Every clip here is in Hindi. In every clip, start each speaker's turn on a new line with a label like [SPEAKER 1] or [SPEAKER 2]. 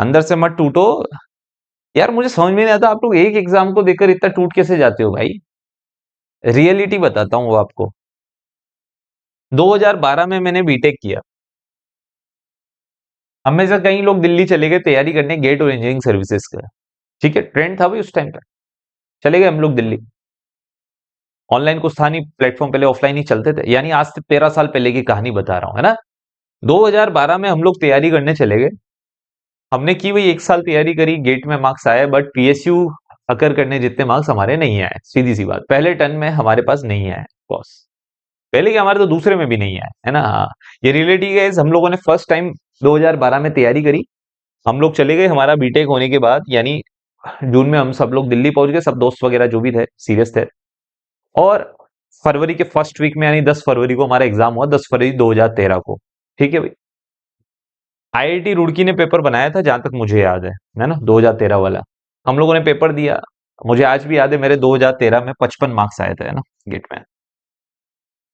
[SPEAKER 1] अंदर से मत टूटो। यार मुझे समझ में नहीं आता, आप लोग एक एग्जाम को देकर इतना टूट कैसे जाते हो भाई। रियलिटी बताता हूँ वो आपको। 2012 में मैंने बीटेक किया। हम में से कई लोग दिल्ली चले गए तैयारी करने गेट और इंजीनियरिंग सर्विसेज का। ठीक है, ट्रेंड था भाई उस टाइम पे। चले गए हम लोग दिल्ली। ऑनलाइन कुछ था नहीं प्लेटफॉर्म, पहले ऑफलाइन ही चलते थे, यानी आज से 13 साल पहले की कहानी बता रहा हूँ, है ना। 2012 में हम लोग तैयारी करने चले गए। हमने की वही 1 साल तैयारी करी, गेट में मार्क्स आए, बट पीएसयू अकर करने जितने मार्क्स हमारे नहीं आए। सीधी सी बात, पहले टर्न में हमारे पास नहीं आए बॉस। पहले के हमारे तो दूसरे में भी नहीं आए, है ना। हाँ, ये रियलिटी है। हम लोगों ने फर्स्ट टाइम 2012 में तैयारी करी। हम लोग चले गए, हमारा बीटेक होने के बाद यानी जून में हम सब लोग दिल्ली पहुंच गए, सब दोस्त वगैरह जो भी थे सीरियस थे। और फरवरी के फर्स्ट वीक में यानी 10 फरवरी को हमारा एग्जाम हुआ, 10 फरवरी 2013 को। ठीक है भाई। आईआईटी रुड़की ने पेपर बनाया था जहां तक मुझे याद है ना, 2013 वाला। हम लोगों ने पेपर दिया। मुझे आज भी याद है, मेरे 2013 में 55 मार्क्स आए थे, है ना, गेट में।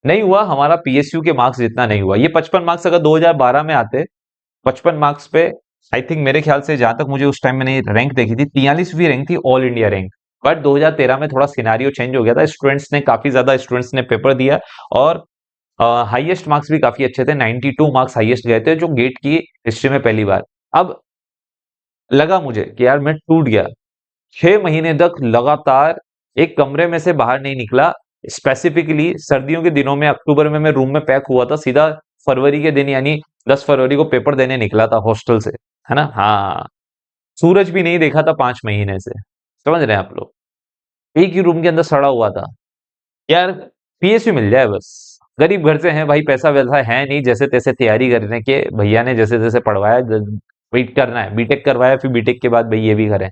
[SPEAKER 1] नहीं हुआ हमारा पीएसयू के मार्क्स जितना नहीं हुआ। ये 55 मार्क्स अगर 2012 में आते, 55 मार्क्स पे आई थिंक, मेरे ख्याल से जहां तक मुझे उस टाइम मैंने रैंक देखी थी, 43वीं रैंक थी, ऑल इंडिया रैंक। बट 2013 में थोड़ा सिनारियो चेंज हो गया था, स्टूडेंट्स ने काफी ज्यादा स्टूडेंट्स ने पेपर दिया। और हाईएस्ट मार्क्स भी काफी अच्छे थे, 92 मार्क्स हाईएस्ट गए थे जो गेट की हिस्ट्री में पहली बार। अब लगा मुझे कि यार मैं टूट गया। 6 महीने तक लगातार एक कमरे में से बाहर नहीं निकला। स्पेसिफिकली सर्दियों के दिनों में अक्टूबर में मैं रूम में पैक हुआ था, सीधा फरवरी के दिन यानी 10 फरवरी को पेपर देने निकला था हॉस्टल से, है ना। हाँ, सूरज भी नहीं देखा था 5 महीने से। समझ रहे हैं आप लोग। एक ही रूम के अंदर सड़ा हुआ था। यार पीएसयू मिल जाए बस। गरीब घर से हैं भाई, पैसा वैसा है नहीं, जैसे तैसे तैयारी करने के भैया ने जैसे तैसे पढ़वाया। वेट करना है, बीटेक करवाया, फिर बीटेक के बाद भाई ये भी करें।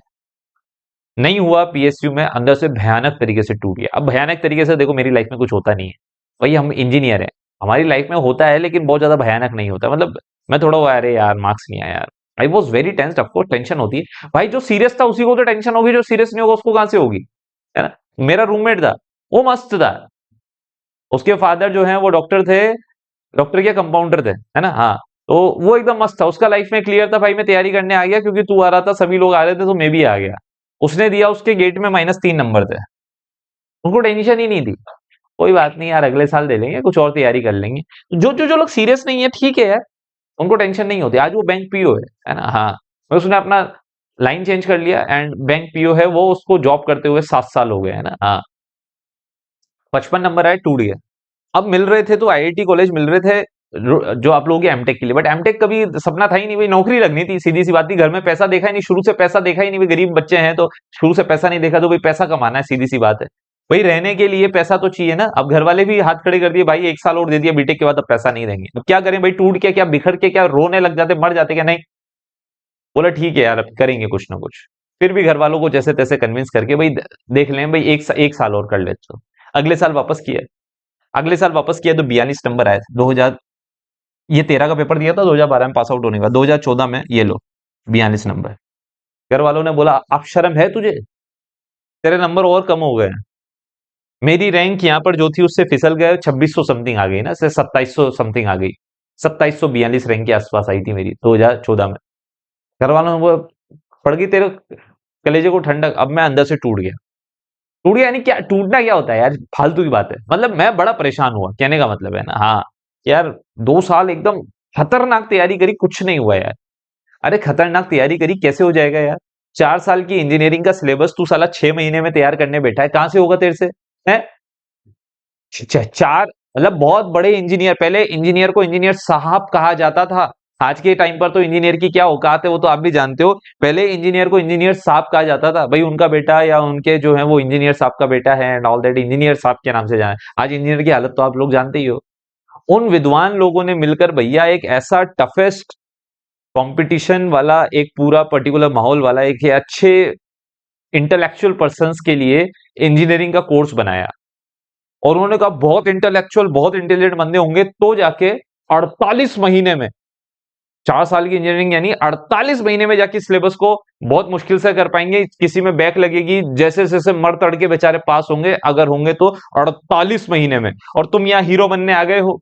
[SPEAKER 1] नहीं हुआ पीएसयू में, अंदर से भयानक तरीके से टूट गया। अब भयानक तरीके से देखो, मेरी लाइफ में कुछ होता नहीं है भाई, हम इंजीनियर हैं। हमारी लाइफ में होता है लेकिन बहुत ज्यादा भयानक नहीं होता। मतलब मैं थोड़ा वो, अरे यार मार्क्स नहीं आया यार, I was very tensed. Of course tension होती है भाई, जो सीरियस था उसी को तो टेंशन होगी, जो सीरियस नहीं होगा उसको कहां से होगी, है ना। मेरा रूममेट था, वो मस्त था। उसके फादर जो है वो डॉक्टर थे, डॉक्टर क्या कंपाउंडर थे, है ना। हाँ, तो वो एकदम मस्त था, उसका लाइफ में क्लियर था भाई मैं तैयारी करने आ गया क्योंकि तू आ रहा था, सभी लोग आ रहे थे तो मैं भी आ गया। उसने दिया, उसके गेट में -3 नंबर थे। उनको टेंशन ही नहीं थी। कोई बात नहीं यार, अगले साल दे लेंगे, कुछ और तैयारी कर लेंगे। जो जो जो लोग सीरियस नहीं है, ठीक है यार, उनको टेंशन है होती। आज वो बैंक पीओ है ना। हाँ, मैं उसने अपना लाइन चेंज कर लिया एंड बैंक पीओ है वो, उसको जॉब करते हुए 7 साल हो गए, है ना। हाँ, 55 नंबर आए, टूट गया। अब मिल रहे थे तो आईआईटी कॉलेज मिल रहे थे जो आप लोगों के एमटेक के लिए, बट एमटेक कभी सपना था ही नहीं भाई, नौकरी लगनी थी, सीधी सी बात थी। घर में पैसा देखा ही नहीं, शुरू से पैसा देखा ही नहीं भाई, गरीब बच्चे हैं तो शुरू से पैसा नहीं देखा, तो भाई पैसा कमाना है, सीधी सी बात है। भाई रहने के लिए पैसा तो चाहिए ना। अब घर वाले भी हाथ खड़े कर दिए भाई, 1 साल और दे दिया बीटेक के बाद, अब पैसा नहीं देंगे। अब क्या करें भाई, टूट के क्या, बिखर के क्या, रोने लग जाते, मर जाते क्या, नहीं। बोला ठीक है यार, अब करेंगे कुछ ना कुछ। फिर भी घर वालों को जैसे तैसे कन्विंस करके भाई देख लें भाई, एक साल और कर लेते हो। अगले साल वापस किया। अगले साल वापस किया तो 42 नंबर आए थे। 2000, ये 13 का पेपर दिया था 2012 में पास आउट होने का, 2014 में ये लो 42 नंबर। घर वालों ने बोला अब शर्म है तुझे, तेरे नंबर और कम हो गए। मेरी रैंक यहाँ पर जो थी उससे फिसल गए, 2600 समथिंग आ गई ना, से 2700 समथिंग आ गई। 2742 रैंक के आसपास आई थी मेरी 2014 में। घर वालों ने वो, पड़ गई तेरे कलेजे को ठंडक। अब मैं अंदर से टूट गया। टूट गया यानी क्या, टूटना क्या होता है यार, फालतू की बात है। मतलब मैं बड़ा परेशान हुआ, कहने का मतलब है ना। हाँ यार, 2 साल एकदम खतरनाक तैयारी करी, कुछ नहीं हुआ यार। अरे खतरनाक तैयारी करी कैसे हो जाएगा यार। 4 साल की इंजीनियरिंग का सिलेबस तू साला 6 महीने में तैयार करने बैठा है, कहां से होगा तेरे से, है। चार, मतलब बहुत बड़े इंजीनियर, पहले इंजीनियर को इंजीनियर साहब कहा जाता था। आज के टाइम पर तो इंजीनियर की क्या औकात है वो तो आप भी जानते हो। पहले इंजीनियर को इंजीनियर साहब कहा जाता था भाई, उनका बेटा या उनके जो है वो इंजीनियर साहब का बेटा है एंड ऑल दैट, इंजीनियर साहब के नाम से जाना। आज इंजीनियर की हालत तो आप लोग जानते ही हो। उन विद्वान लोगों ने मिलकर भैया एक ऐसा टफेस्ट कंपटीशन वाला, एक पूरा पर्टिकुलर माहौल वाला, एक अच्छे इंटेलेक्चुअल पर्संस के लिए इंजीनियरिंग का कोर्स बनाया। और उन्होंने कहा बहुत इंटेलेक्चुअल, बहुत इंटेलिजेंट बंदे होंगे तो जाके 48 महीने में, 4 साल की इंजीनियरिंग यानी 48 महीने में जाके सिलेबस को बहुत मुश्किल से कर पाएंगे। किसी में बैक लगेगी, जैसे जैसे मर तड़ के बेचारे पास होंगे, अगर होंगे तो 48 महीने में। और तुम यहाँ हीरो बनने आ गए हो,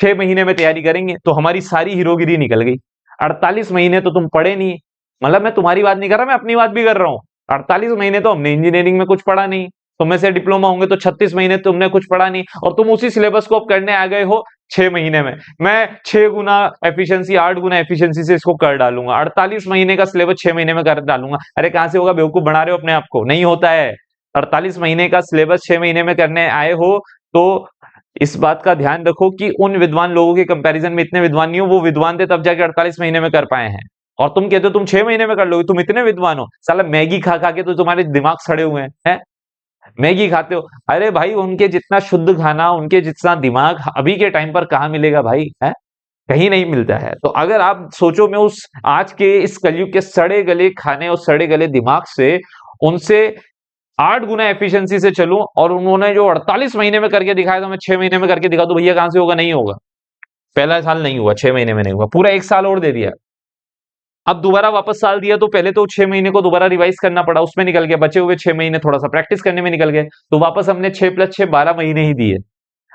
[SPEAKER 1] 6 महीने में तैयारी करेंगे, तो हमारी सारी हीरोगिरी निकल गई। 48 महीने तो तुम पढ़े नहीं, मतलब मैं तुम्हारी बात नहीं कर रहा, मैं अपनी बात भी कर रहा हूँ। 48 महीने तो हमने इंजीनियरिंग में कुछ पढ़ा नहीं, तुम में से डिप्लोमा होंगे तो 36 महीने तुमने कुछ पढ़ा नहीं, और तुम उसी सिलेबस को अब करने आ गए हो 6 महीने में। मैं 6 गुना एफिशिएंसी 8 गुना एफिशिएंसी से इसको कर डालूंगा, 48 महीने का सिलेबस 6 महीने में कर डालूंगा। अरे कहां से होगा, बेवकूफ बना रहे हो अपने आप को, नहीं होता है। 48 महीने का सिलेबस 6 महीने में करने आए हो तो इस बात का ध्यान रखो कि उन विद्वान लोगों के कंपैरिजन में इतने विद्वान नहीं हो, वो विद्वान थे तब जाके 48 महीने में कर पाए हैं। और तुम कहते हो तुम 6 महीने में कर लोगे, तुम इतने विद्वान हो, साला मैगी खा खा के तो तुम्हारे दिमाग सड़े हुए हैं। मैगी खाते हो, अरे भाई उनके जितना शुद्ध खाना, उनके जितना दिमाग अभी के टाइम पर कहाँ मिलेगा भाई, है कहीं नहीं मिलता है। तो अगर आप सोचो मैं उस आज के इस कलयुग के सड़े गले खाने और सड़े गले दिमाग से उनसे 8 गुना एफिशिएंसी से चलूं, और उन्होंने जो 48 महीने में करके दिखाया था मैं 6 महीने में करके दिखा दूं, भैया कहां से होगा, नहीं होगा। पहला साल नहीं हुआ, 6 महीने में नहीं हुआ, पूरा 1 साल और दे दिया। अब दोबारा वापस साल दिया तो पहले तो 6 महीने को दोबारा रिवाइज करना पड़ा, उसमें निकल गया, बचे हुए 6 महीने थोड़ा सा प्रैक्टिस करने में निकल गए, तो वापस हमने 6 + 6 12 महीने ही दिए।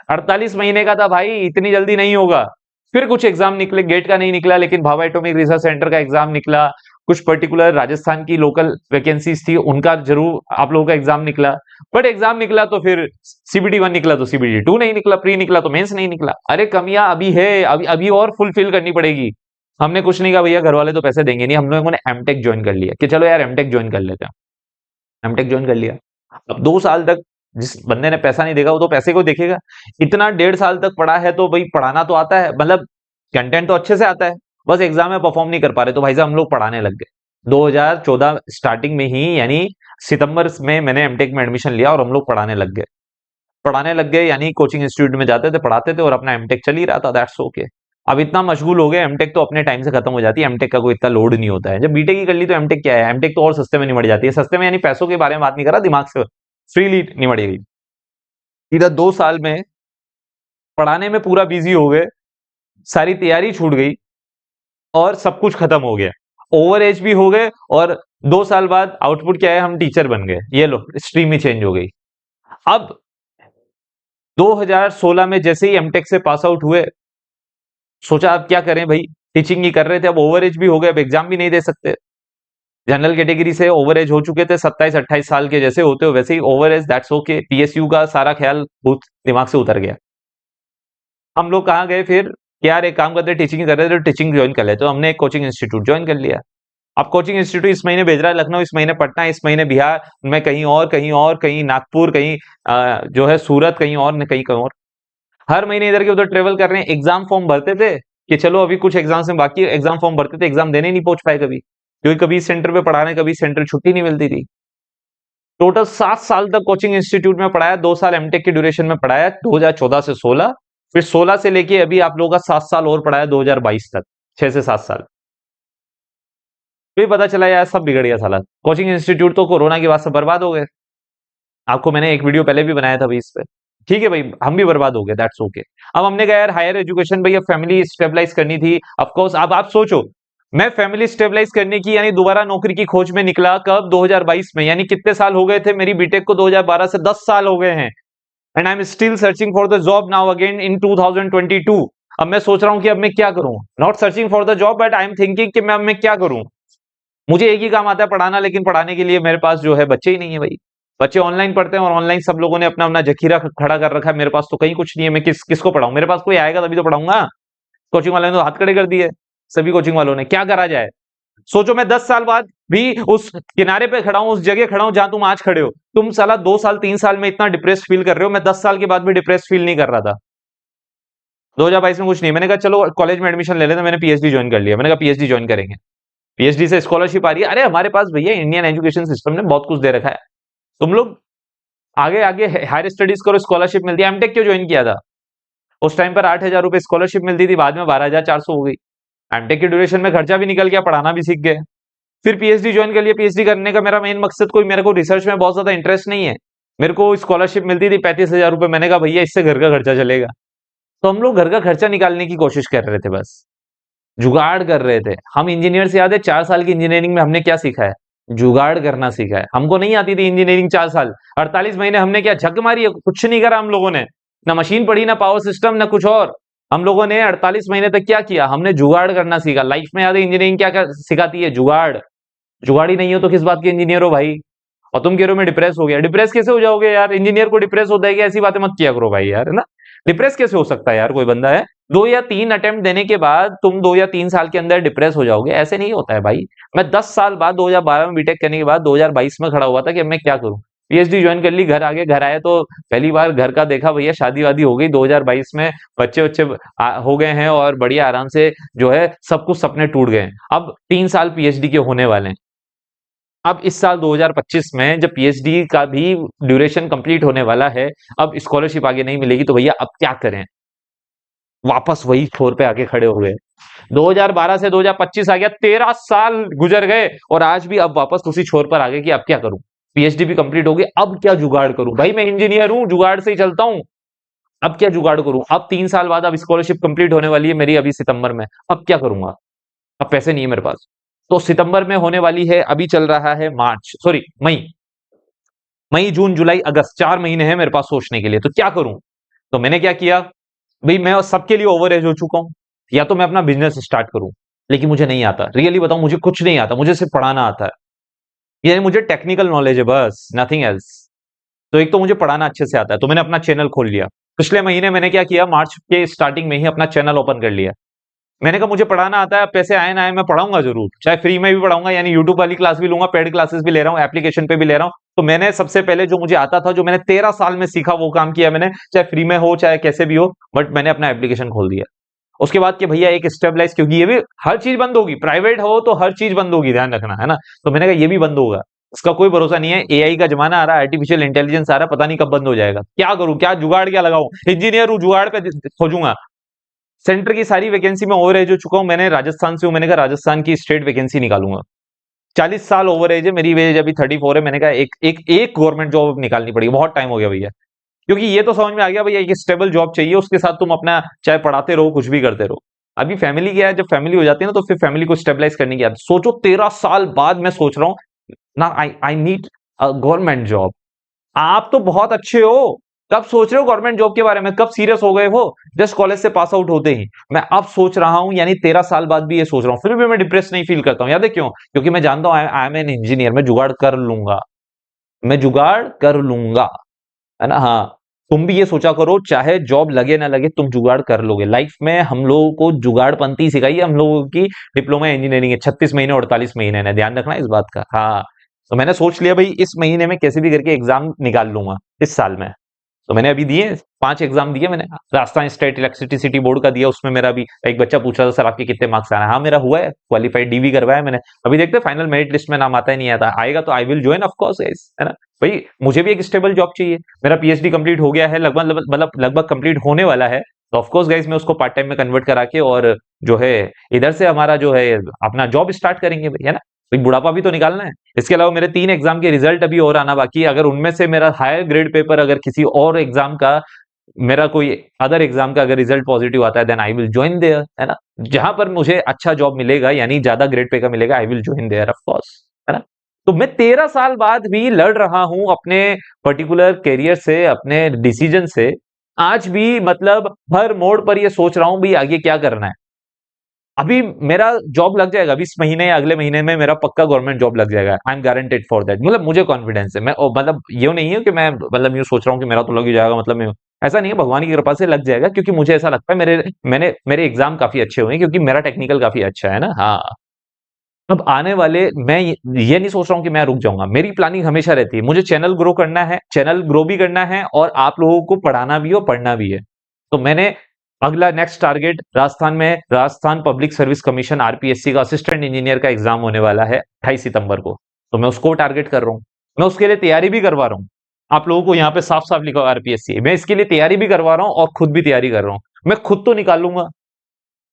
[SPEAKER 1] 48 महीने का था भाई, इतनी जल्दी नहीं होगा। फिर कुछ एग्जाम निकले, गेट का नहीं निकला लेकिन भाभा एटॉमिक रिसर्च सेंटर का एग्जाम निकला, कुछ पर्टिकुलर राजस्थान की लोकल वैकेंसीज थी उनका जरूर आप लोगों का एग्जाम निकला। बट एग्जाम निकला तो फिर CBT 1 निकला तो CBT 2 नहीं निकला, प्री निकला तो मेंस नहीं निकला। अरे कमियां अभी है, अभी अभी और फुलफिल करनी पड़ेगी। हमने कुछ नहीं कहा भैया, घर वाले तो पैसे देंगे नहीं, हम लोगों ने एमटेक ज्वाइन कर लिया कि चलो यार एमटेक ज्वाइन कर लेते हैं। एमटेक ज्वाइन कर लिया। अब 2 साल तक जिस बंदे ने पैसा नहीं देखा वो तो पैसे को देखेगा। इतना 1.5 साल तक पढ़ा है तो भाई पढ़ाना तो आता है, मतलब कंटेंट तो अच्छे से आता है, बस एग्जाम में परफॉर्म नहीं कर पा रहे, तो भाई साहब हम लोग पढ़ाने लग गए। 2014 स्टार्टिंग में ही, यानी सितंबर में मैंने एमटेक में एडमिशन लिया और हम लोग पढ़ाने लग गए, यानी कोचिंग इंस्टीट्यूट में जाते थे, पढ़ाते थे और अपना एमटेक चल ही रहा था, दैट्स ओके। अब इतना मशगूल हो गए, एमटेक तो अपने टाइम से खत्म हो जाती है, एमटेक का कोई इतना लोड नहीं होता है। जब बीटेक की कर ली तो एमटेक क्या है, एमटेक तो और सस्ते में निमट जाती है, सस्ते में यानी पैसों के बारे में बात नहीं कर रहा, दिमाग से फ्रीली निमटेगी। सीधा 2 साल में पढ़ाने में पूरा बिजी हो गए, सारी तैयारी छूट गई और सब कुछ खत्म हो गया, ओवर एज भी हो गए, और 2 साल बाद आउटपुट क्या है, हम टीचर बन गए, ये लो स्ट्रीम ही चेंज हो गई। अब 2016 में जैसे ही एमटेक से पास आउट हुए, सोचा अब क्या करें भाई, टीचिंग ही कर रहे थे, अब ओवर एज भी हो गए, अब एग्जाम भी नहीं दे सकते। जनरल कैटेगरी से ओवर एज हो चुके थे, 27-28 साल के जैसे होते हो वैसे ही over age, that's okay. PSU का सारा ख्याल दिमाग से उतर गया। हम लोग कहाँ गए फिर, यार एक काम करते, टीचिंग कर रहे थे तो टीचिंग ज्वाइन कर लेते, तो हमने एक कोचिंग इंस्टीट्यूट ज्वाइन कर लिया। अब कोचिंग इंस्टीट्यूट इस महीने भेज रहा है लखनऊ, इस महीने पटना, इस महीने बिहार में कहीं और, कहीं और, कहीं नागपुर, कहीं जो है सूरत, कहीं और, कहीं और। हर महीने इधर के उधर ट्रेवल कर रहे हैं। एग्जाम फॉर्म भरते थे कि चलो अभी कुछ एग्जाम्स में बाकी, एग्जाम फॉर्म भरते थे, एग्जाम देने नहीं पहुंच पाए कभी, क्योंकि कभी सेंटर पे पढ़ाने, कभी सेंटर छुट्टी नहीं मिलती थी। टोटल 7 साल तक कोचिंग इंस्टीट्यूट में पढ़ाया, 2 साल एमटेक की ड्यूरेशन में पढ़ाया, 2014 से 16, फिर 16 से लेके अभी आप लोगों का 7 साल और पढ़ाया 2022 तक, 6 से 7 साल। फिर पता चला यार सब बिगड़ गया साला, कोचिंग इंस्टीट्यूट तो कोरोना के बाद से बर्बाद हो गए। आपको मैंने एक वीडियो पहले भी बनाया था भाई इस पे, ठीक है भाई, हम भी बर्बाद हो गए, दैट्स ओके। अब हमने कहा यार हायर एजुकेशन भैया, फैमिली स्टेबलाइज करनी थी, ऑफ कोर्स। अब आप सोचो, मैं फैमिली स्टेबलाइज करने की यानी दोबारा नौकरी की खोज में निकला कब, 2022 में, यानी कितने साल हो गए थे मेरी बीटेक को, 2012 से 10 साल हो गए हैं, and I am still searching for the job now again in 2022। अब मैं सोच रहा हूं कि अब मैं क्या करूं, not searching for the job but I am thinking कि मैं अब मैं क्या करूं। मुझे एक ही काम आता है, पढ़ाना, लेकिन पढ़ाने के लिए मेरे पास जो है बच्चे ही नहीं है भाई। बच्चे ऑनलाइन पढ़ते हैं और ऑनलाइन सब लोगों ने अपना अपना जखीरा खड़ा कर रखा है, मेरे पास तो कहीं कुछ नहीं है, मैं किसको पढ़ाऊं, मेरे पास कोई आएगा तभी तो पढ़ाऊंगा। कोचिंग वालों ने तो हाथ खड़े कर दिए, सभी कोचिंग वालों ने, क्या करा जाए। सोचो मैं 10 साल बाद भी उस किनारे पे खड़ा हूं, उस जगह खड़ा हूं जहां तुम आज खड़े हो। तुम साला 2 साल 3 साल में इतना डिप्रेस फील कर रहे हो, मैं 10 साल के बाद भी डिप्रेस फील नहीं कर रहा था। 2022 में कुछ नहीं, मैंने कहा चलो कॉलेज में एडमिशन ले लेते, मैंने पीएचडी ज्वाइन कर लिया, मैंने कहा पीएचडी ज्वाइन करेंगे, पीएचडी से स्कॉलरशिप आ रही है। अरे हमारे पास भैया इंडियन एजुकेशन सिस्टम ने बहुत कुछ दे रखा है, तुम लोग आगे आगे हायर स्टडीज करो, स्कॉलरशिप मिलती है। एमटेक क्यों ज्वाइन किया था, उस टाइम पर 8,000 रुपए स्कॉलरशिप मिलती थी, बाद में 12,400 हो गई। एमटेक की ड्यूरेशन में खर्चा भी निकल गया, पढ़ाना भी सीख गए। फिर पीएचडी ज्वाइन कर लिया। पीएचडी करने का मेरा मेन मकसद, कोई मेरे को रिसर्च में बहुत ज्यादा इंटरेस्ट नहीं है, मेरे को स्कॉलरशिप मिलती थी 35,000 रुपए, मैंने कहा भैया इससे घर का खर्चा चलेगा। तो हम लोग घर का खर्चा निकालने की कोशिश कर रहे थे, बस जुगाड़ कर रहे थे। हम इंजीनियर से, याद है 4 साल की इंजीनियरिंग में हमने क्या सीखा है, जुगाड़ करना सीखा है। हमको नहीं आती थी इंजीनियरिंग 4 साल, 48 महीने हमने क्या झक मारी है, कुछ नहीं करा हम लोगों ने, ना मशीन पढ़ी, ना पावर सिस्टम, ना कुछ और। हम लोगों ने 48 महीने तक क्या किया, हमने जुगाड़ करना सीखा। लाइफ में याद है इंजीनियरिंग क्या सिखाती है, जुगाड़। जुगाड़ ही नहीं हो तो किस बात के इंजीनियर हो भाई? और तुम कह रहे हो मैं डिप्रेस हो गया, डिप्रेस कैसे हो जाओगे यार? इंजीनियर को डिप्रेस होता है कि? ऐसी बातें मत किया करो भाई यार, है ना? डिप्रेस कैसे हो सकता है यार कोई बंदा, है? 2 या 3 अटेम्प्ट देने के बाद तुम 2 या 3 साल के अंदर डिप्रेस हो जाओगे, ऐसे नहीं होता है भाई। मैं 10 साल बाद 2012 में बीटेक करने के बाद 2022 में खड़ा हुआ था कि अब मैं क्या करूं। पीएचडी ज्वाइन कर ली, घर आगे घर आए तो पहली बार घर का देखा भैया, शादी वादी हो गई 2022 में, बच्चे बच्चे हो गए हैं और बढ़िया आराम से जो है सब कुछ सपने टूट गए हैं। अब 3 साल पीएचडी के होने वाले हैं। अब इस साल 2025 में जब पीएचडी का भी ड्यूरेशन कंप्लीट होने वाला है, अब स्कॉलरशिप आगे नहीं मिलेगी तो भैया अब क्या करें? वापस वही छोर पे आके खड़े हो गए। 2012 से 2025 आ गया, 13 साल गुजर गए और आज भी अब वापस उसी छोर पर आ गए कि अब क्या करूं? पीएचडी भी कंप्लीट हो गई, अब क्या जुगाड़ करूं? भाई मैं इंजीनियर हूं, जुगाड़ से ही चलता हूं। अब क्या जुगाड़ करूं? अब 3 साल बाद अब स्कॉलरशिप कंप्लीट होने वाली है मेरी अभी सितंबर में, अब क्या करूंगा? अब पैसे नहीं है मेरे पास। तो सितंबर में होने वाली है, अभी चल रहा है मार्च, सॉरी मई, मई जून जुलाई अगस्त, 4 महीने हैं मेरे पास सोचने के लिए, तो क्या करूं? तो मैंने क्या किया, भाई मैं सबके लिए ओवर एज हो चुका हूं, या तो मैं अपना बिजनेस स्टार्ट करूं, लेकिन मुझे नहीं आता, रियली बताऊं मुझे कुछ नहीं आता, मुझे सिर्फ पढ़ाना आता है। यानी मुझे टेक्निकल नॉलेज है बस, नथिंग एल्स। तो एक तो मुझे पढ़ाना अच्छे से आता है, तो मैंने अपना चैनल खोल लिया। पिछले महीने मैंने क्या किया, मार्च के स्टार्टिंग में ही अपना चैनल ओपन कर लिया। मैंने कहा मुझे पढ़ाना आता है, पैसे आए ना आए मैं पढ़ाऊंगा जरूर, चाहे फ्री में भी पढ़ाऊंगा, यानी यूट्यूब वाली क्लास भी लूंगा, पेड क्लासेस भी ले रहा हूँ, एप्लीकेशन पे भी ले रहा हूँ। तो मैंने सबसे पहले जो मुझे आता था, जो मैंने 13 साल में सीखा, वो काम किया मैंने, चाहे फ्री में हो चाहे कैसे भी हो, बट मैंने अपना एप्लीकेशन खोल दिया। उसके बाद कि भैया एक स्टेबलाइज, क्योंकि ये भी हर चीज बंद होगी, प्राइवेट हो तो हर चीज बंद होगी, ध्यान रखना, है ना? तो मैंने कहा ये भी बंद होगा, इसका कोई भरोसा नहीं है, एआई का जमाना आ रहा है, आर्टिफिशियल इंटेलिजेंस आ रहा है, पता नहीं कब बंद हो जाएगा। क्या करूं, क्या जुगाड़ क्या लगाऊं? इंजीनियर हूं, जुगाड़ पे खोजूंगा। सेंटर की सारी वैकेंसी में ओवर एज हो चुका हूं, मैंने राजस्थान से हूं, मैंने कहा राजस्थान की स्टेट वैकेंसी निकालूंगा। 40 साल ओवर एज है, मेरी एज अभी 34 है, मैंने कहा एक गवर्नमेंट जॉब निकालनी पड़ेगी, बहुत टाइम हो गया भैया। क्योंकि ये तो समझ में आ गया भैया, एक स्टेबल जॉब चाहिए, उसके साथ तुम अपना चाहे पढ़ाते रहो, कुछ भी करते रहो। अभी फैमिली क्या है, जब फैमिली हो जाती है ना, तो फिर फैमिली को स्टेबलाइज करने की आदत। सोचो 13 साल बाद मैं सोच रहा हूँ ना, I I need a government job. आप तो बहुत अच्छे हो, कब सोच रहे हो गवर्नमेंट जॉब के बारे में? कब सीरियस हो गए हो? जस्ट कॉलेज से पास आउट होते ही। मैं अब सोच रहा हूं, यानी 13 साल बाद भी ये सोच रहा हूं, फिर भी मैं डिप्रेस नहीं फील करता हूं। याद है क्यों? क्योंकि मैं जानता हूं आई एम एन इंजीनियर, मैं जुगाड़ कर लूंगा, मैं जुगाड़ कर लूंगा, है ना? हाँ, तुम भी ये सोचा करो, चाहे जॉब लगे ना लगे, तुम जुगाड़ कर लोगे। लाइफ में हम लोगों को जुगाड़पंती सिखाई है, हम लोगों की डिप्लोमा इंजीनियरिंग है, 36 महीने 48 महीने है, ध्यान रखना इस बात का। हाँ, तो मैंने सोच लिया भाई, इस महीने में कैसे भी करके एग्जाम निकाल लूंगा इस साल में। तो मैंने अभी दिए 5 एग्जाम दिए मैंने। Rajasthan state electricity city board का दिया, उसमें मेरा भी एक बच्चा पूछ रहा था सर आपके कितने मार्क्स आ रहे हैं। हाँ मेरा हुआ है, क्वालिफाइड डीवी करवाया मैंने। अभी देखते हैं फाइनल मेरिट लिस्ट में नाम आता है नहीं आता, आएगा तो आई will join of course guys, है ना? भाई मुझे भी एक स्टेबल जॉब चाहिए। मेरा पीएचडी कंप्लीट हो गया है, लगभग मतलब लगभग कंप्लीट होने वाला है, तो ऑफ कोर्स गाइस मैं उसको पार्ट टाइम में कन्वर्ट करा के और जो है इधर से हमारा जो है अपना जॉब स्टार्ट करेंगे भाई, है ना? भाई बुढ़ापा भी तो निकालना है। इसके अलावा मेरे 3 एग्जाम के रिजल्ट अभी और आना बाकी है। अगर उनमें से मेरा हायर ग्रेड पेपर, अगर किसी और एग्जाम का, मेरा कोई अदर एग्जाम का अगर रिजल्ट पॉजिटिव आता है, then I will join there, है ना? जहां पर मुझे अच्छा जॉब मिलेगा, यानी ज्यादा ग्रेड पे का मिलेगा, I will join there of course, है ना? तो मैं 13 साल बाद भी लड़ रहा हूं अपने पर्टिकुलर करियर से, अपने डिसीजन से। आज भी मतलब हर मोड़ पर ये सोच रहा हूं भी आगे क्या करना है। अभी मेरा जॉब लग जाएगा, अभी इस महीने या अगले महीने में मेरा पक्का गवर्नमेंट जॉब लग जाएगा। I am guaranteed for that, मतलब मुझे कॉन्फिडेंस है। मैं मतलब ये नहीं है कि मैं मतलब यूं सोच रहा हूँ कि मेरा तो लग ही जाएगा, मतलब मैं ऐसा नहीं है, भगवान की कृपा से लग जाएगा, क्योंकि मुझे ऐसा लगता है मेरे एग्जाम काफी अच्छे हुए हैं, क्योंकि मेरा टेक्निकल काफी अच्छा है ना। हाँ, अब आने वाले, मैं ये नहीं सोच रहा हूँ कि मैं रुक जाऊंगा। मेरी प्लानिंग हमेशा रहती है, मुझे चैनल ग्रो करना है, चैनल ग्रो भी करना है और आप लोगों को पढ़ाना भी और पढ़ना भी है। तो मैंने अगला नेक्स्ट टारगेट, राजस्थान में Rajasthan public service commission RPSC का असिस्टेंट इंजीनियर का एग्जाम होने वाला है 28 सितंबर को, तो मैं उसको टारगेट कर रहा हूँ। मैं उसके लिए तैयारी भी करवा रहा हूँ। आप लोगों को यहाँ पे साफ साफ लिखा आरपीएससी, मैं इसके लिए तैयारी भी करवा रहा हूँ और खुद भी तैयारी कर रहा हूँ। मैं खुद तो निकालूंगा,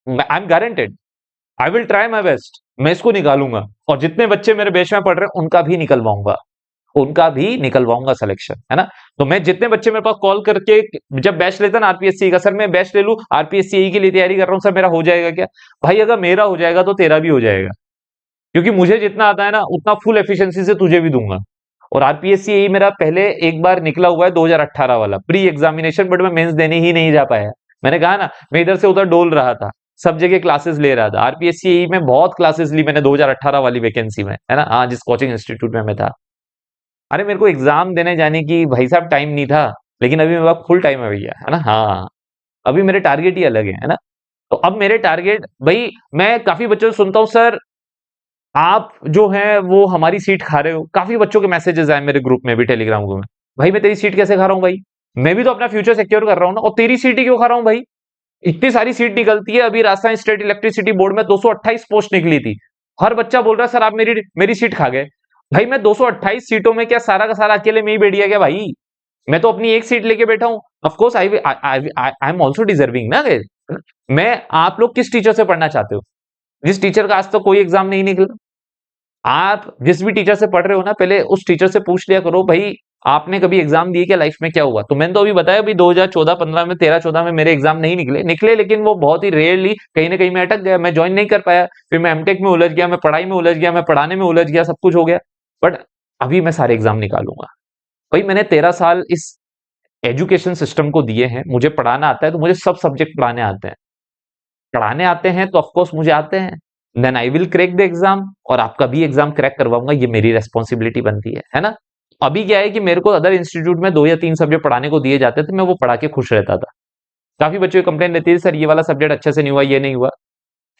[SPEAKER 1] I am guaranteed, I will try my best, मैं इसको निकालूंगा। और जितने बच्चे मेरे बैच में पढ़ रहे हैं उनका भी निकलवाऊंगा, उनका भी निकलवाऊंगा सिलेक्शन, है ना? तो मैं जितने बच्चे मेरे पास कॉल करके जब बैच लेता ना आरपीएससी का, सर मैं बैच ले लूं, आरपीएससी के लिए तैयारी कर रहा हूं सर, मेरा हो जाएगा क्या? भाई अगर मेरा हो जाएगा तो तेरा भी हो जाएगा, क्योंकि मुझे जितना आता है ना उतना फुल एफिशिएंसी से तुझे भी दूंगा। और आरपीएससी मेरा पहले एक बार निकला हुआ है 2018 वाला प्री एग्जामिनेशन, बट मैं मेंस देने ही नहीं जा पाया। मैंने कहा ना, मैं इधर से उधर डोल रहा था, सब जगह क्लासेस ले रहा था। आरपीएससी में बहुत क्लासेस ली मैंने 2018 वाली वैकेंसी में, है ना, हाँ, जिस कोचिंग इंस्टीट्यूट में मैं था। अरे मेरे को एग्जाम देने जाने की भाई साहब टाइम नहीं था, लेकिन अभी मेरे पास फुल टाइम है भैया, है ना, हाँ। अभी मेरे टारगेट ही अलग है ना। तो अब मेरे टारगेट भाई, मैं काफी बच्चों से सुनता हूँ, सर आप जो है वो हमारी सीट खा रहे हो। काफी बच्चों के मैसेजेस आए मेरे ग्रुप में भी, टेलीग्राम ग्रुप में। भाई मैं तेरी सीट कैसे खा रहा हूँ भाई? मैं भी तो अपना फ्यूचर सिक्योर कर रहा हूँ ना, और तेरी सीट ही क्यों खा रहा हूँ भाई? इतनी सारी सीट निकलती है। अभी राजस्थान स्टेट इलेक्ट्रिसिटी बोर्ड में 228 पोस्ट निकली थी। हर बच्चा बोल रहा है सर आप मेरी मेरी सीट खा गए। भाई मैं 228 सीटों में क्या सारा का सारा अकेले में ही बैठ गया क्या भाई? मैं तो अपनी एक सीट लेके बैठा हूं। Of course I am also deserving ना guys? मैं, आप लोग किस टीचर से पढ़ना चाहते हो? जिस टीचर का आज तक कोई एग्जाम नहीं निकला। आप जिस भी टीचर से पढ़ रहे हो ना, पहले उस टीचर से पूछ लिया करो भाई आपने कभी एग्जाम दिए क्या लाइफ में, क्या हुआ? तो मैंने तो अभी बताया, अभी 2014-15 में, 13-14 में मेरे एग्जाम नहीं निकले, लेकिन वो बहुत ही रेयरली कहीं ना कहीं मैं अटक गया, मैं ज्वाइन नहीं कर पाया। फिर मैं एमटेक में उलझ गया, मैं पढ़ाई में उलझ गया, मैं पढ़ाने में उलझ गया, सब कुछ हो गया। बट अभी मैं सारे एग्जाम निकालूंगा भाई। मैंने 13 साल इस एजुकेशन सिस्टम को दिए हैं, मुझे पढ़ाना आता है, तो मुझे सब सब्जेक्ट पढ़ाने आते हैं, तो ऑफकोर्स मुझे आते हैं। Then I will crack the exam, और आपका भी एग्जाम क्रैक करवाऊंगा, ये मेरी रेस्पॉन्सिबिलिटी बनती है ना। अभी क्या है कि मेरे को अदर इंस्टीट्यूट में 2 या 3 सब्जेक्ट पढ़ाने को दिए जाते थे, मैं वो पढ़ा के खुश रहता था। काफी बच्चों की कंप्लेंट रहती है सर ये वाला सब्जेक्ट अच्छे से नहीं हुआ, ये नहीं हुआ।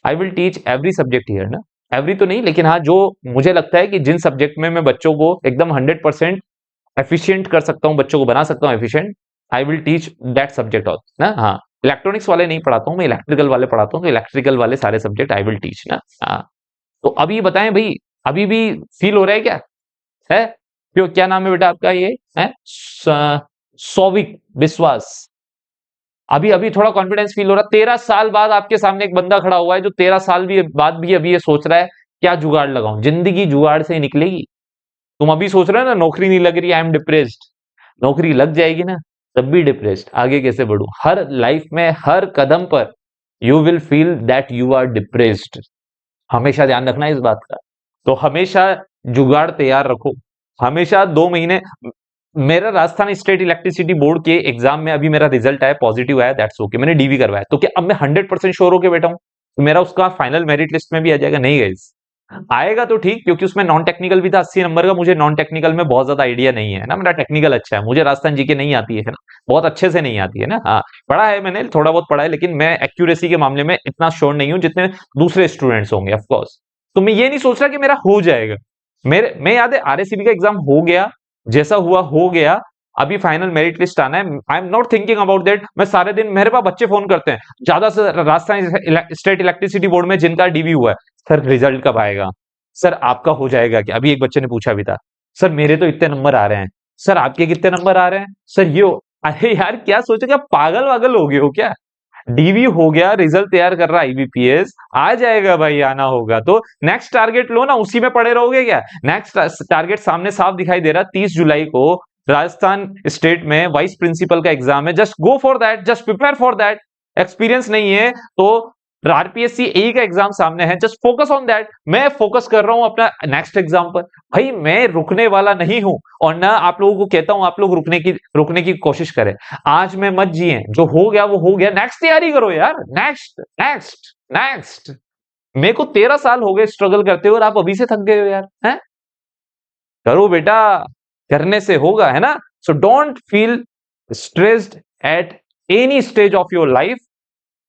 [SPEAKER 1] I will teach every subject here ना। एवरी तो नहीं, लेकिन हाँ जो मुझे लगता है कि जिन सब्जेक्ट में मैं बच्चों को एकदम 100% एफिशिएंट कर सकता हूँ, बच्चों को बना सकता हूँ efficient, I will teach that subject also ना। हाँ, इलेक्ट्रॉनिक्स वाले नहीं पढ़ाता हूँ मैं, इलेक्ट्रिकल वाले पढ़ाता हूँ, तो इलेक्ट्रिकल वाले सारे सब्जेक्ट आई विल टीच ना। हाँ, तो अभी बताएं भाई, अभी भी फील हो रहा है क्या? है क्यों, क्या नाम है बेटा आपका? ये है सौविक विश्वास। अभी अभी थोड़ा कॉन्फिडेंस फील हो रहा है? 13 साल बाद आपके सामने एक बंदा खड़ा हुआ है जो 13 साल भी बाद भी अभी ये सोच रहा है क्या जुगाड़ लगाऊं। जिंदगी जुगाड़ से ही निकलेगी। तुम अभी सोच रहे हो ना नौकरी नहीं लग रही, आई एम डिप्रेस्ड। नौकरी लग जाएगी ना, तब भी डिप्रेस्ड, आगे कैसे बढ़ूं? हर लाइफ में हर कदम पर you will feel that you are depressed. हमेशा ध्यान रखना इस बात का। तो हमेशा जुगाड़ तैयार रखो। हमेशा 2 महीने, मेरा राजस्थान स्टेट इलेक्ट्रिसिटी बोर्ड के एग्जाम में अभी मेरा रिजल्ट आया, पॉजिटिव आया, दैट्स ओके, मैंने डीवी करवाया, तो क्या अब मैं 100% श्योर होके बैठा हूं तो मेरा उसका फाइनल मेरिट लिस्ट में भी आ जाएगा? नहीं गाइस, आएगा तो ठीक, क्योंकि उसमें नॉन टेक्निकल भी था 80 नंबर का। मुझे नॉन टेक्निकल में बहुत ज्यादा आइडिया नहीं है ना, मेरा टेक्निकल अच्छा है। मुझे राजस्थान जीके नहीं आती है ना, बहुत अच्छे से नहीं आती है ना। हाँ, पढ़ा है मैंने, थोड़ा बहुत पढ़ा है, लेकिन मैं एक्यूरेसी के मामले में इतना श्योर नहीं हूं जितने दूसरे स्टूडेंट्स होंगे ऑफकोर्स। तो मैं ये नहीं सोच रहा कि मेरा हो जाएगा। मैं याद है आरएससीबी का एग्जाम हो गया, जैसा हुआ हो गया। अभी फाइनल मेरिट लिस्ट आना है, I am not thinking about that. मैं सारे दिन, मेरे पास बच्चे फोन करते हैं ज्यादा से, राजस्थान स्टेट इलेक्ट्रिसिटी बोर्ड में जिनका डीवी हुआ है, सर रिजल्ट कब आएगा, सर आपका हो जाएगा क्या? अभी एक बच्चे ने पूछा भी था, सर मेरे तो इतने नंबर आ रहे हैं, सर आपके कितने नंबर आ रहे हैं, सर ये अरे यार क्या सोचो, क्या पागल वागल हो गए हो क्या? डीवी हो गया, रिजल्ट तैयार कर रहा है आईबीपीएस, आ जाएगा भाई, आना होगा तो नेक्स्ट टारगेट लो ना, उसी में पड़े रहोगे क्या? नेक्स्ट टारगेट सामने साफ दिखाई दे रहा, 30 जुलाई को राजस्थान स्टेट में वाइस प्रिंसिपल का एग्जाम है। Just go for that, just prepare for that. Experience नहीं है तो आरपीएससी ए का एग्जाम सामने है, जस्ट फोकस ऑन दैट। मैं फोकस कर रहा हूं अपना नेक्स्ट एग्जाम पर। भाई मैं रुकने वाला नहीं हूं, और ना आप लोगों को कहता हूं आप लोग रुकने की कोशिश करें। आज में मत जिए, जो हो गया वो हो गया, नेक्स्ट तैयारी करो यार, नेक्स्ट नेक्स्ट नेक्स्ट। मेरे को 13 साल हो गए स्ट्रगल करते हुए, और आप अभी से थक गए हो यार, हैं? करो बेटा, करने से होगा, है ना। So don't feel stressed at any stage of your life.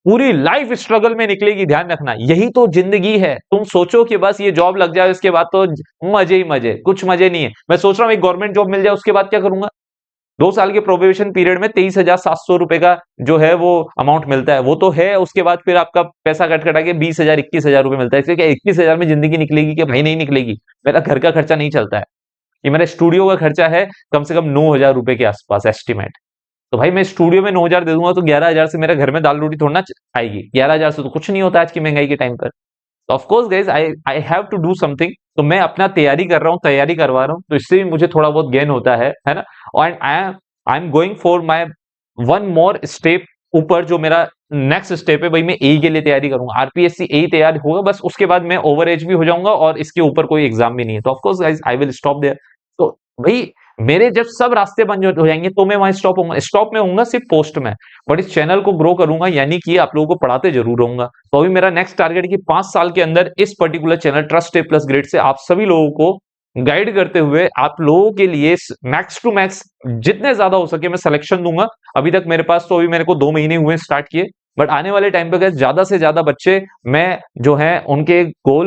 [SPEAKER 1] पूरी लाइफ स्ट्रगल में निकलेगी, ध्यान रखना, यही तो जिंदगी है। तुम सोचो कि बस ये जॉब लग जाए, इसके बाद तो मजे ही मजे, कुछ मजे नहीं है। मैं सोच रहा हूं एक गवर्नमेंट जॉब मिल जाए, उसके बाद क्या करूंगा? 2 साल के प्रोबेशन पीरियड में 23,700 रुपए का जो है वो अमाउंट मिलता है, वो तो है। उसके बाद फिर आपका पैसा कट कटा के 20,000 21,000 रुपए मिलता है। इसलिए क्या 21,000 में जिंदगी निकलेगी? क्या भाई नहीं निकलेगी। मेरा घर का खर्चा नहीं चलता है, ये मेरा स्टूडियो का खर्चा है कम से कम 9,000 रुपए के आसपास एस्टिमेट। तो भाई मैं स्टूडियो में 9,000 दे दूंगा तो 11,000 से मेरे घर में दाल रोटी थोड़ा ना आएगी। 11,000 से तो कुछ नहीं होता आज की महंगाई के टाइम पर। तो of course guys, I have to do something. तो मैं अपना तैयारी कर रहा हूँ, तैयारी करवा रहा हूँ, तो इससे भी मुझे थोड़ा बहुत गेन होता है ना। और I am going for my one more step ऊपर। जो मेरा नेक्स्ट स्टेप है भाई, मैं ए के लिए तैयारी करूंगा। आरपीएससी ए तैयार होगा, बस उसके बाद मैं ओवर एज भी हो जाऊंगा और इसके ऊपर कोई एग्जाम भी नहीं है, तो of course guys I will stop there. तो भाई मेरे जब सब रास्ते बंद हो जाएंगे तो मैं वहां स्टॉप होऊंगा, स्टॉप में होऊंगा सिर्फ पोस्ट में, बट इस चैनल को ग्रो करूंगा, यानी कि आप लोगों को पढ़ाते जरूर रहूंगा। तो अभी मेरा नेक्स्ट टारगेट है कि 5 साल के अंदर इस particular channel trust a plus grade से आप सभी लोगों को गाइड करते हुए आप लोगों के लिए मैक्स टू मैक्स जितने ज्यादा हो सके मैं सिलेक्शन दूंगा। अभी तक मेरे पास तो अभी मेरे को 2 महीने हुए स्टार्ट किए, बट आने वाले टाइम पे ज्यादा से ज्यादा बच्चे मैं जो है उनके गोल